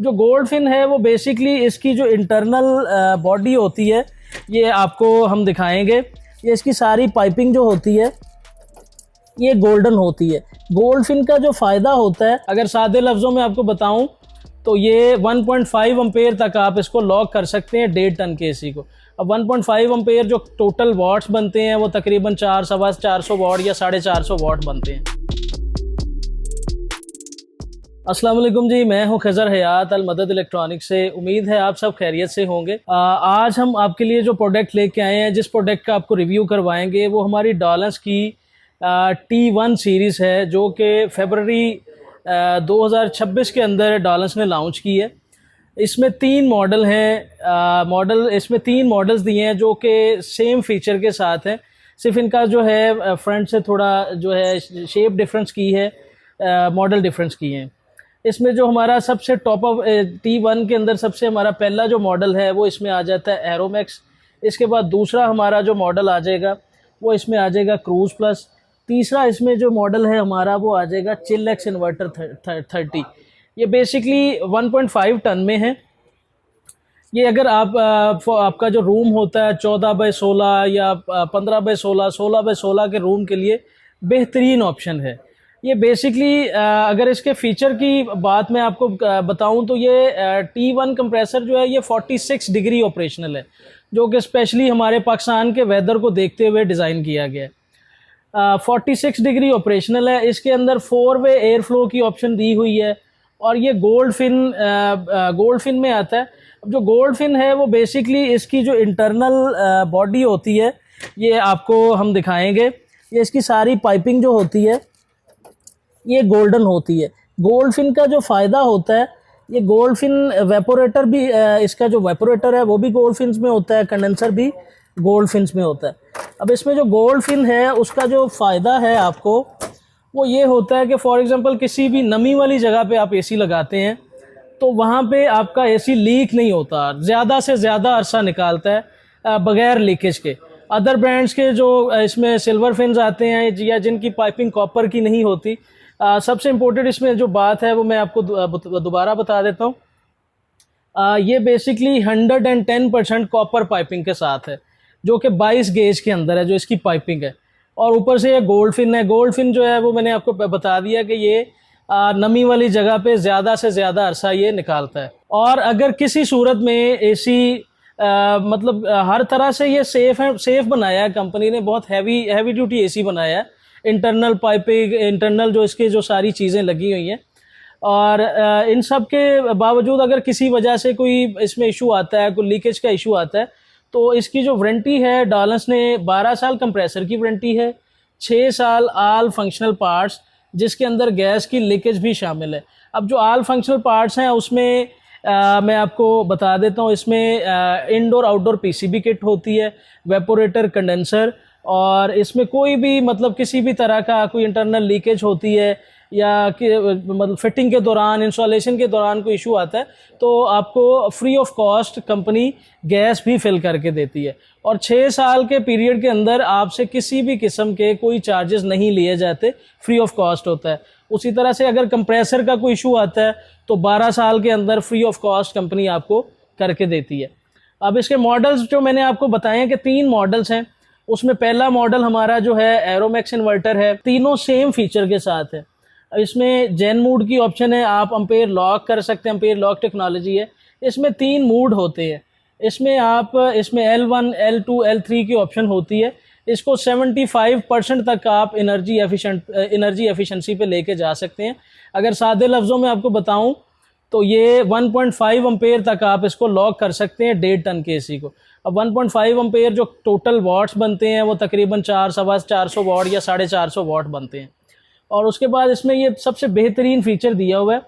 जो gold fin है वो बेसिकली इसकी जो इंटरनल बॉडी होती है ये आपको हम दिखाएंगे। ये इसकी सारी पाइपिंग जो होती है ये गोल्डन होती है। गोल्ड फिन का जो फ़ायदा होता है, अगर सादे लफ्ज़ों में आपको बताऊं तो ये 1.5 एम्पेयर तक आप इसको लॉक कर सकते हैं 1.5 टन के एसी को। अब 1.5 एम्पेयर जो टोटल वाट्स बनते हैं वो तकरीबन 400 वाट या 450 वाट बनते हैं। अस्सलाम वालेकुम जी, मैं हूं खज़र हयात अल मदद इलेक्ट्रॉनिक्स से। उम्मीद है आप सब खैरियत से होंगे। आज हम आपके लिए जो प्रोडक्ट लेके आए हैं, जिस प्रोडक्ट का आपको रिव्यू करवाएंगे वो हमारी डॉलर्स की T1 सीरीज़ है, जो कि फरवरी 2026 के अंदर डॉलर्स ने लॉन्च की है। इसमें 3 मॉडल हैं। इसमें 3 मॉडल्स दिए हैं जो कि सेम फीचर के साथ हैं। सिर्फ इनका जो है फ्रंट से थोड़ा जो है शेप डिफरेंस की है, मॉडल डिफरेंस की हैं। इसमें जो हमारा सबसे टॉप ऑफ T1 के अंदर सबसे हमारा पहला जो मॉडल है वो इसमें आ जाता है एरोमैक्स। इसके बाद दूसरा हमारा जो मॉडल आ जाएगा वो इसमें आ जाएगा क्रूज़ प्लस। तीसरा इसमें जो मॉडल है हमारा वो आ जाएगा चिलेक्स इन्वर्टर 30। ये बेसिकली 1.5 टन में है। ये अगर आपका जो रूम होता है 14x16 या 15x16, 16x16 के रूम के लिए बेहतरीन ऑप्शन है। ये बेसिकली अगर इसके फ़ीचर की बात मैं आपको बताऊं तो ये T1 कंप्रेसर जो है ये 46 डिग्री ऑपरेशनल है, जो कि स्पेशली हमारे पाकिस्तान के वेदर को देखते हुए डिज़ाइन किया गया है। 46 डिग्री ऑपरेशनल है। इसके अंदर 4-वे एयर फ्लो की ऑप्शन दी हुई है और ये गोल्ड फिन में आता है। अब जो गोल्ड फिन है वो बेसिकली इसकी जो इंटरनल बॉडी होती है ये आपको हम दिखाएंगे। ये इसकी सारी पाइपिंग जो होती है ये गोल्डन होती है। गोल्ड फिन का जो फ़ायदा होता है, ये गोल्ड फिन वेपोरेटर भी इसका जो वेपोरेटर है वो भी गोल्ड फिन्स में होता है, कंडेंसर भी गोल्ड फिन्स में होता है। अब इसमें जो गोल्ड फिन है उसका जो फ़ायदा है आपको वो ये होता है कि फॉर एग्ज़ाम्पल किसी भी नमी वाली जगह पे आप एसी लगाते हैं तो वहाँ पे आपका एसी लीक नहीं होता, ज़्यादा से ज़्यादा अरसा निकालता है बग़ैर लीकेज के। अदर ब्रांड्स के जो इसमें सिल्वर फिन्स आते हैं या जिनकी पाइपिंग कॉपर की नहीं होती, सबसे इम्पोर्टेंट इसमें जो बात है वो मैं आपको दोबारा बता देता हूँ। ये बेसिकली 110% कॉपर पाइपिंग के साथ है, जो कि 22 गेज के अंदर है जो इसकी पाइपिंग है। और ऊपर से ये गोल्ड फिन है। गोल्ड फिन जो है वो मैंने आपको बता दिया कि ये नमी वाली जगह पे ज़्यादा से ज़्यादा अरसा ये निकालता है। और अगर किसी सूरत में एसी मतलब हर तरह से ये सेफ़ बनाया है कंपनी ने। बहुत हैवी ड्यूटी एसी बनाया है। इंटरनल पाइपिंग, इंटरनल जो इसके जो सारी चीज़ें लगी हुई हैं, और इन सब के बावजूद अगर किसी वजह से कोई इसमें इशू आता है, कोई लीकेज का इशू आता है, तो इसकी जो वारंटी है डॉलर्स ने 12 साल कंप्रेसर की वारंटी है, 6 साल ऑल फंक्शनल पार्ट्स, जिसके अंदर गैस की लीकेज भी शामिल है। अब जो ऑल फंक्शनल पार्ट्स हैं उसमें मैं आपको बता देता हूँ। इसमें इनडोर आउटडोर पीसीबी किट होती है, वेपोरेटर, कंडेंसर, और इसमें कोई भी मतलब किसी भी तरह का कोई इंटरनल लीकेज होती है या कि मतलब फिटिंग के दौरान, इंस्टॉलेशन के दौरान कोई इशू आता है तो आपको free of cost company gas भी फिल करके देती है। और 6 साल के पीरियड के अंदर आपसे किसी भी किस्म के कोई चार्जेस नहीं लिए जाते, फ्री ऑफ कॉस्ट होता है। उसी तरह से अगर कंप्रेसर का कोई इशू आता है तो 12 साल के अंदर फ्री ऑफ कॉस्ट कंपनी आपको करके देती है। अब इसके मॉडल्स जो मैंने आपको बताए हैं कि 3 मॉडल्स हैं। उसमें पहला मॉडल हमारा जो है एरोमैक्स इन्वर्टर है। तीनों सेम फीचर के साथ है। इसमें जेन मूड की ऑप्शन है, आप एम्पेयर लॉक कर सकते हैं, एम्पेयर लॉक टेक्नोलॉजी है। इसमें 3 मूड होते हैं। इसमें L1, L2, L3 की ऑप्शन होती है। इसको 75% तक आप एनर्जी एफिशिएंसी पे लेके जा सकते हैं। अगर सादे लफ्ज़ों में आपको बताऊं तो ये 1.5 एम्पेयर तक आप इसको लॉक कर सकते हैं 1.5 टन के एसी को। अब 1.5 एम्पेयर जो टोटल वाट्स बनते हैं वो तकरीबन 400 वाट या 450 वाट बनते हैं। और उसके बाद इसमें ये सबसे बेहतरीन फ़ीचर दिया हुआ है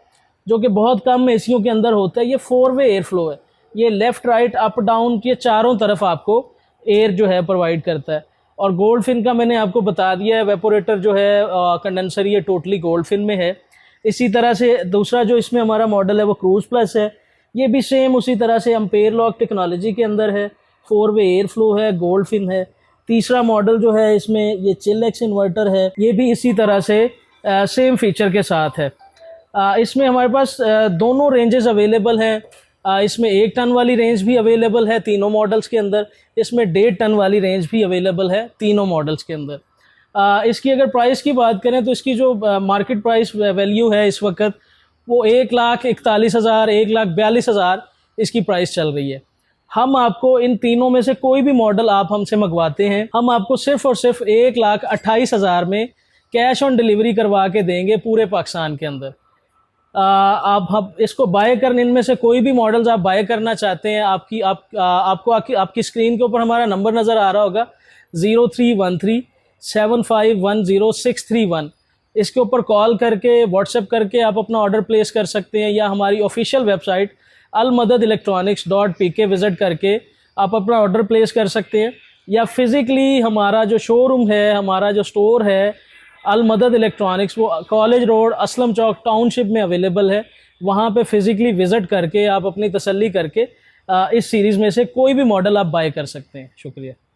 जो कि बहुत कम एसियों के अंदर होता है। ये 4-वे एयर फ्लो है। ये लेफ़्ट, राइट, अप, डाउन, ये चारों तरफ आपको एयर जो है प्रोवाइड करता है। और गोल्ड फिन का मैंने आपको बता दिया है। वेपोरेटर जो है, कंडेंसर, ये टोटली गोल्ड फिन में है। इसी तरह से दूसरा जो इसमें हमारा मॉडल है वो क्रूज़ प्लस है। ये भी सेम उसी तरह से एम्पेयर लॉक टेक्नोलॉजी के अंदर है, 4-वे एयर फ्लो है, गोल्ड फिन है। तीसरा मॉडल जो है इसमें ये चिलेक्स इन्वर्टर है, ये भी इसी तरह से सेम फीचर के साथ है। इसमें हमारे पास दोनों रेंजेस अवेलेबल हैं। इसमें 1 टन वाली रेंज भी अवेलेबल है तीनों मॉडल्स के अंदर, इसमें 1.5 टन वाली रेंज भी अवेलेबल है तीनों मॉडल्स के अंदर। इसकी अगर प्राइस की बात करें तो इसकी जो मार्केट प्राइस वैल्यू है इस वक्त वो 1,41,000 1,42,000 इसकी प्राइस चल रही है। हम आपको इन तीनों में से कोई भी मॉडल आप हमसे मंगवाते हैं, हम आपको सिर्फ़ और सिर्फ 1,28,000 में कैश ऑन डिलीवरी करवा के देंगे पूरे पाकिस्तान के अंदर। आप इसको बाय करने, इनमें से कोई भी मॉडल्स आप बाय करना चाहते हैं, आपकी स्क्रीन के ऊपर हमारा नंबर नज़र आ रहा होगा 031375106131। इसके ऊपर कॉल करके, व्हाट्सएप करके आप अपना ऑर्डर प्लेस कर सकते हैं, या हमारी ऑफिशियल वेबसाइट almadadelectronics.pk विज़िट करके आप अपना ऑर्डर प्लेस कर सकते हैं, या फिज़िकली हमारा जो शोरूम है, हमारा जो स्टोर है अल मदद इलेक्ट्रॉनिक्स, वो कॉलेज रोड असलम चौक टाउनशिप में अवेलेबल है। वहाँ पे फ़िज़िकली विज़िट करके आप अपनी तसल्ली करके इस सीरीज़ में से कोई भी मॉडल आप बाय कर सकते हैं। शुक्रिया।